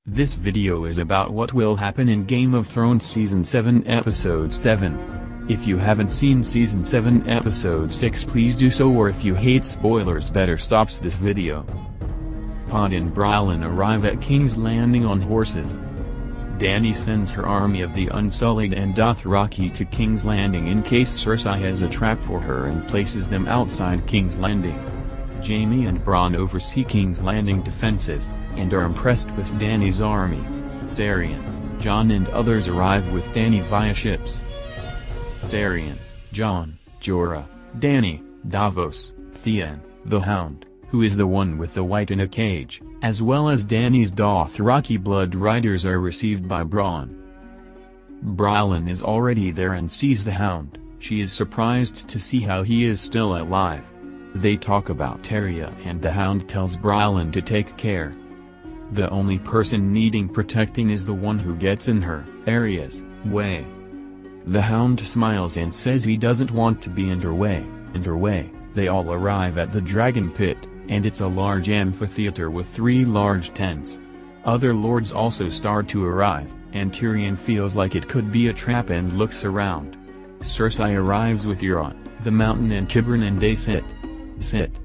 This video is about what will happen in Game of Thrones Season 7 Episode 7. If you haven't seen Season 7 Episode 6, please do so, or if you hate spoilers, better stop this video. Pod and Brian arrive at King's Landing on horses. Dany sends her army of the Unsullied and Dothraki to King's Landing in case Cersei has a trap for her, and places them outside King's Landing. Jaime and Bronn oversee King's Landing defenses, and are impressed with Dany's army. Tyrion, Jon and others arrive with Dany via ships. Tyrion, Jon, Jorah, Dany, Davos, Theon, the Hound, who is the one with the white in a cage, as well as Dany's Dothraki blood riders are received by Bronn. Brian is already there and sees the Hound. She is surprised to see how he is still alive. They talk about Tyrion, and the Hound tells Brian to take care. The only person needing protecting is the one who gets in her Arya's way. The Hound smiles and says he doesn't want to be in her way. They all arrive at the Dragon Pit, and it's a large amphitheater with 3 large tents. Other lords also start to arrive, and Tyrion feels like it could be a trap and looks around. Cersei arrives with Euron, the Mountain and Qyburn, and they sit.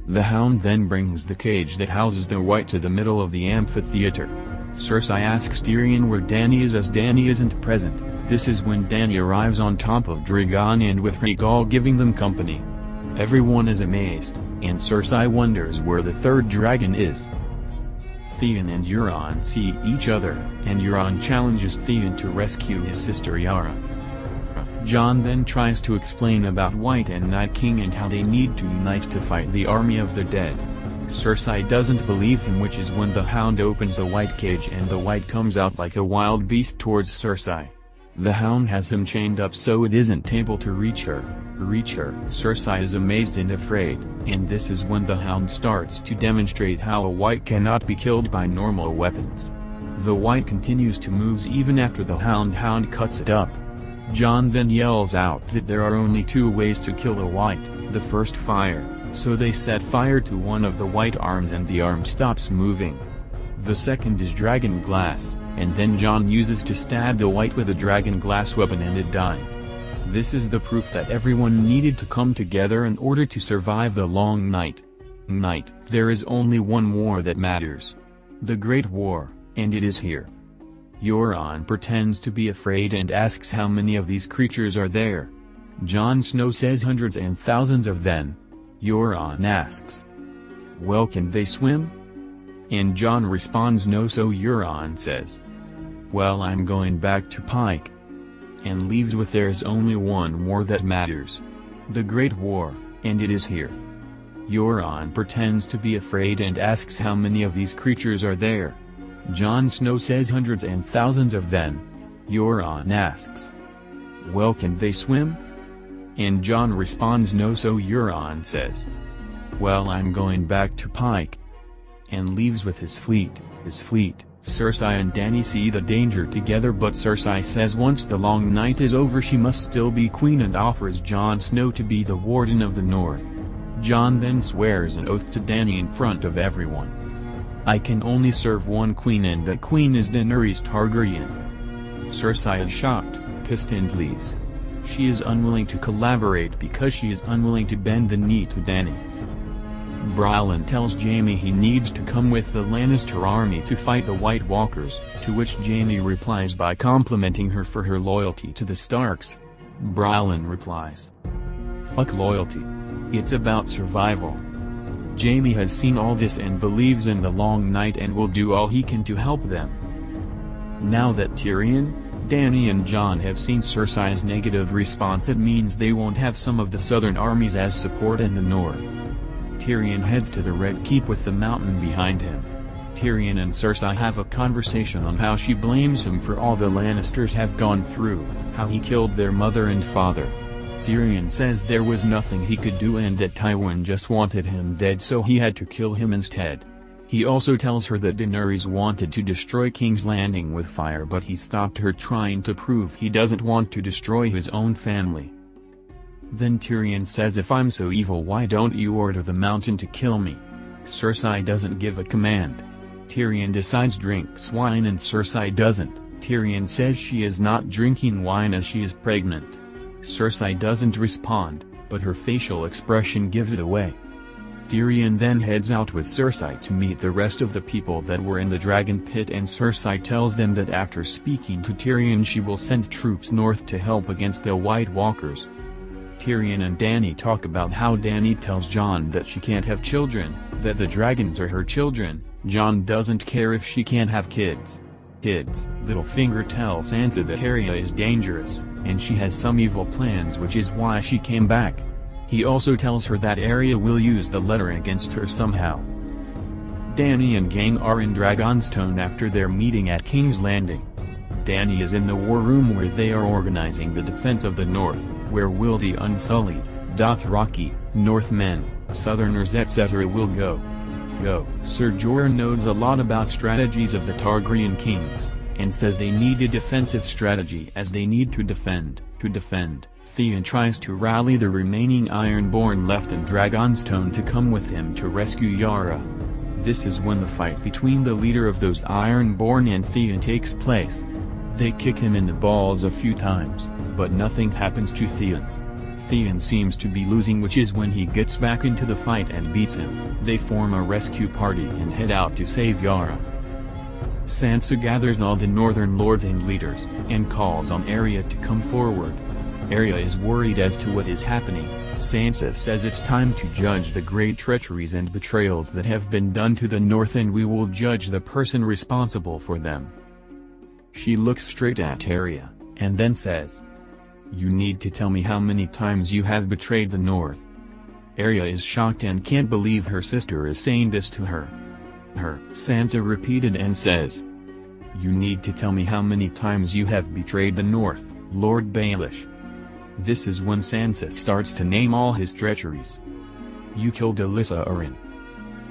The Hound then brings the cage that houses the White to the middle of the amphitheater. Cersei asks Tyrion where Dany is, as Dany isn't present. This is when Dany arrives on top of Drogon, and with Rhaegal giving them company. Everyone is amazed, and Cersei wonders where the third dragon is. Theon and Euron see each other, and Euron challenges Theon to rescue his sister Yara. Jon then tries to explain about White and Night King and how they need to unite to fight the army of the dead. Cersei doesn't believe him, which is when the Hound opens the White cage and the White comes out like a wild beast towards Cersei. The Hound has him chained up so it isn't able to reach her. Cersei is amazed and afraid, and this is when the Hound starts to demonstrate how a White cannot be killed by normal weapons. The White continues to move even after the Hound cuts it up. Jon then yells out that there are only 2 ways to kill a White. The first, fire, so they set fire to one of the White arms and the arm stops moving. The second is dragon glass, and then Jon uses to stab the White with a dragon glass weapon and it dies. This is the proof that everyone needed to come together in order to survive the long night. There is only one war that matters. The Great War, and it is here. Euron pretends to be afraid and asks how many of these creatures are there. Jon Snow says hundreds and thousands of them. Euron asks, well, can they swim? And Jon responds no, so Euron says, well, I'm going back to Pike. And leaves with there's only one war that matters. The Great War, and it is here. Euron pretends to be afraid and asks how many of these creatures are there. Jon Snow says hundreds and thousands of them. Euron asks, well, can they swim? And Jon responds no, so Euron says, well, I'm going back to Pike. And leaves with his fleet. Cersei and Dany see the danger together, but Cersei says once the long night is over she must still be queen and offers Jon Snow to be the Warden of the North. Jon then swears an oath to Dany in front of everyone. I can only serve one queen, and that queen is Daenerys Targaryen. Cersei is shocked, pissed, and leaves. She is unwilling to collaborate because she is unwilling to bend the knee to Dany. Brian tells Jaime he needs to come with the Lannister army to fight the White Walkers, to which Jaime replies by complimenting her for her loyalty to the Starks. Brian replies, fuck loyalty. It's about survival. Jaime has seen all this and believes in the long night and will do all he can to help them. Now that Tyrion, Dany and Jon have seen Cersei's negative response, it means they won't have some of the southern armies as support in the north. Tyrion heads to the Red Keep with the Mountain behind him. Tyrion and Cersei have a conversation on how she blames him for all the Lannisters have gone through, how he killed their mother and father. Tyrion says there was nothing he could do and that Tywin just wanted him dead, so he had to kill him instead. He also tells her that Daenerys wanted to destroy King's Landing with fire, but he stopped her, trying to prove he doesn't want to destroy his own family. Then Tyrion says, if I'm so evil, why don't you order the Mountain to kill me? Cersei doesn't give a command. Tyrion decides drinks wine and Cersei doesn't. Tyrion says she is not drinking wine as she is pregnant. Cersei doesn't respond, but her facial expression gives it away. Tyrion then heads out with Cersei to meet the rest of the people that were in the dragon pit, and Cersei tells them that after speaking to Tyrion she will send troops north to help against the White Walkers. Tyrion and Dany talk about how Dany tells Jon that she can't have children, that the dragons are her children. Jon doesn't care if she can't have kids. Littlefinger tells Sansa that Arya is dangerous, and she has some evil plans, which is why she came back. He also tells her that Arya will use the letter against her somehow. Dany and gang are in Dragonstone after their meeting at King's Landing. Dany is in the war room where they are organizing the defense of the North, where will the Unsullied, Dothraki, Northmen, Southerners etc. will go. Ser Jorah knows a lot about strategies of the Targaryen kings, and says they need a defensive strategy as they need to defend. Theon tries to rally the remaining Ironborn left in Dragonstone to come with him to rescue Yara. This is when the fight between the leader of those Ironborn and Theon takes place. They kick him in the balls a few times, but nothing happens to Theon. Theon seems to be losing, which is when he gets back into the fight and beats him. They form a rescue party and head out to save Yara. Sansa gathers all the northern lords and leaders, and calls on Arya to come forward. Arya is worried as to what is happening. Sansa says it's time to judge the great treacheries and betrayals that have been done to the North, and we will judge the person responsible for them. She looks straight at Arya, and then says, "You need to tell me how many times you have betrayed the North." Arya is shocked and can't believe her sister is saying this to her. Sansa repeated and says, "You need to tell me how many times you have betrayed the North, Lord Baelish." This is when Sansa starts to name all his treacheries. "You killed Alyssa Arryn."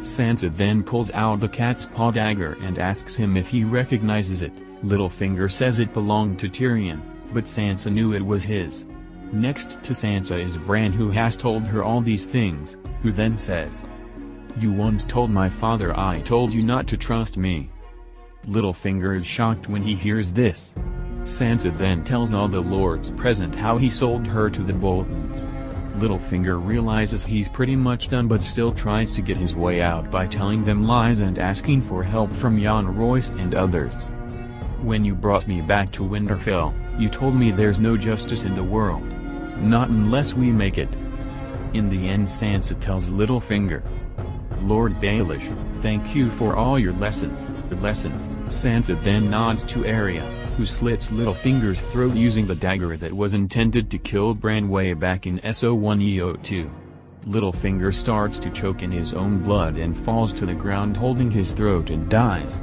Sansa then pulls out the cat's paw dagger and asks him if he recognizes it. Littlefinger says it belonged to Tyrion, but Sansa knew it was his. Next to Sansa is Bran, who has told her all these things, who then says, "You once told my father I told you not to trust me." Littlefinger is shocked when he hears this. Sansa then tells all the lords present how he sold her to the Boltons. Littlefinger realizes he's pretty much done, but still tries to get his way out by telling them lies and asking for help from Jon Royce and others. "When you brought me back to Winterfell, you told me there's no justice in the world. Not unless we make it." In the end, Sansa tells Littlefinger, "Lord Baelish, thank you for all your lessons." Sansa then nods to Arya, who slits Littlefinger's throat using the dagger that was intended to kill Bran way back in SO1-EO2. Littlefinger starts to choke in his own blood and falls to the ground holding his throat and dies.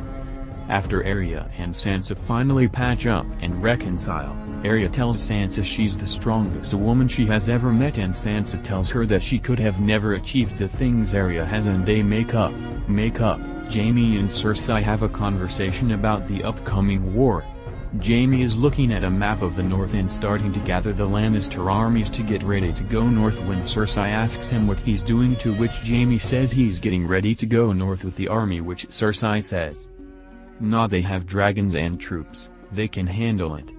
After Arya and Sansa finally patch up and reconcile, Arya tells Sansa she's the strongest woman she has ever met, and Sansa tells her that she could have never achieved the things Arya has, and they make up. Jaime and Cersei have a conversation about the upcoming war. Jaime is looking at a map of the North and starting to gather the Lannister armies to get ready to go north when Cersei asks him what he's doing, to which Jaime says he's getting ready to go north with the army, which Cersei says, "Nah, they have dragons and troops, they can handle it."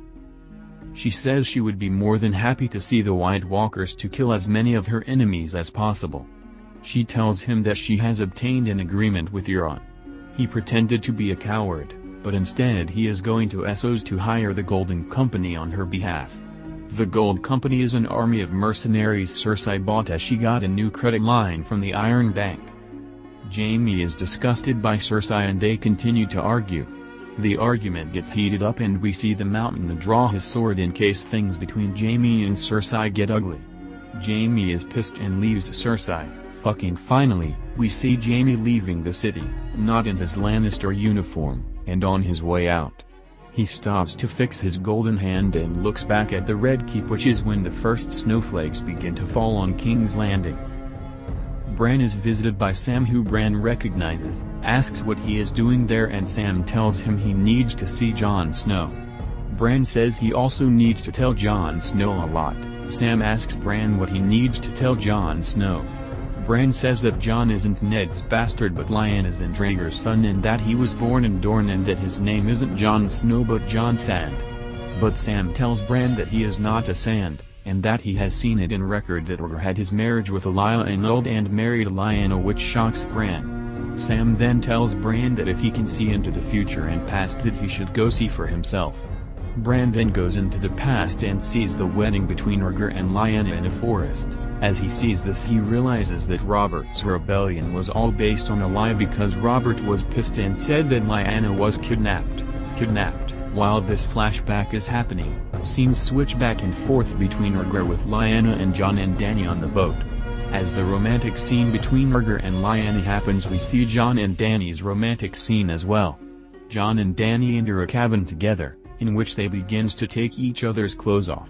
She says she would be more than happy to see the White Walkers to kill as many of her enemies as possible. She tells him that she has obtained an agreement with Euron. He pretended to be a coward, but instead he is going to Essos to hire the Golden Company on her behalf. The Gold Company is an army of mercenaries Cersei bought as she got a new credit line from the Iron Bank. Jaime is disgusted by Cersei and they continue to argue. The argument gets heated up and we see the Mountain draw his sword in case things between Jaime and Cersei get ugly. Jaime is pissed and leaves Cersei. Finally, we see Jaime leaving the city, not in his Lannister uniform, and on his way out. He stops to fix his golden hand and looks back at the Red Keep, which is when the first snowflakes begin to fall on King's Landing. Bran is visited by Sam, who Bran recognizes, asks what he is doing there, and Sam tells him he needs to see Jon Snow. Bran says he also needs to tell Jon Snow a lot. Sam asks Bran what he needs to tell Jon Snow. Bran says that Jon isn't Ned's bastard but Lyanna's and Rhaegar's son, and that he was born in Dorne, and that his name isn't Jon Snow but Jon Sand. But Sam tells Bran that he is not a Sand, and that he has seen it in record that Rhaegar had his marriage with Elia annulled and married Lyanna, which shocks Bran. Sam then tells Bran that if he can see into the future and past that he should go see for himself. Bran then goes into the past and sees the wedding between Rhaegar and Lyanna in a forest. As he sees this, he realizes that Robert's rebellion was all based on a lie, because Robert was pissed and said that Lyanna was kidnapped. While this flashback is happening, scenes switch back and forth between Rhaegar with Lyanna and Jon and Dany on the boat. As the romantic scene between Rhaegar and Lyanna happens, we see Jon and Dany's romantic scene as well. Jon and Dany enter a cabin together, in which they begins to take each other's clothes off.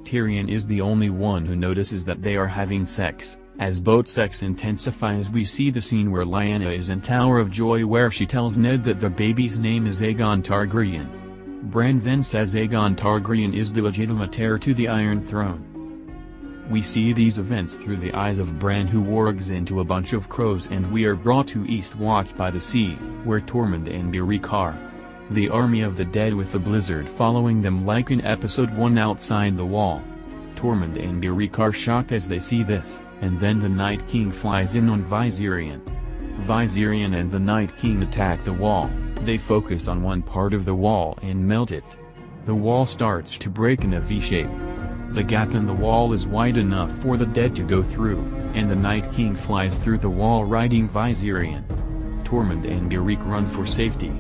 Tyrion is the only one who notices that they are having sex. As boat sex intensifies, we see the scene where Lyanna is in Tower of Joy, where she tells Ned that the baby's name is Aegon Targaryen. Bran then says Aegon Targaryen is the legitimate heir to the Iron Throne. We see these events through the eyes of Bran, who wargs into a bunch of crows, and we are brought to Eastwatch by the Sea, where Tormund and Beoric are. The army of the dead with the blizzard following them like in episode 1 outside the wall. Tormund and Beoric are shocked as they see this, and then the Night King flies in on Viserion. Viserion and the Night King attack the wall. They focus on one part of the wall and melt it. The wall starts to break in a V-shape. The gap in the wall is wide enough for the dead to go through, and the Night King flies through the wall riding Viserion. Tormund and Beoric run for safety.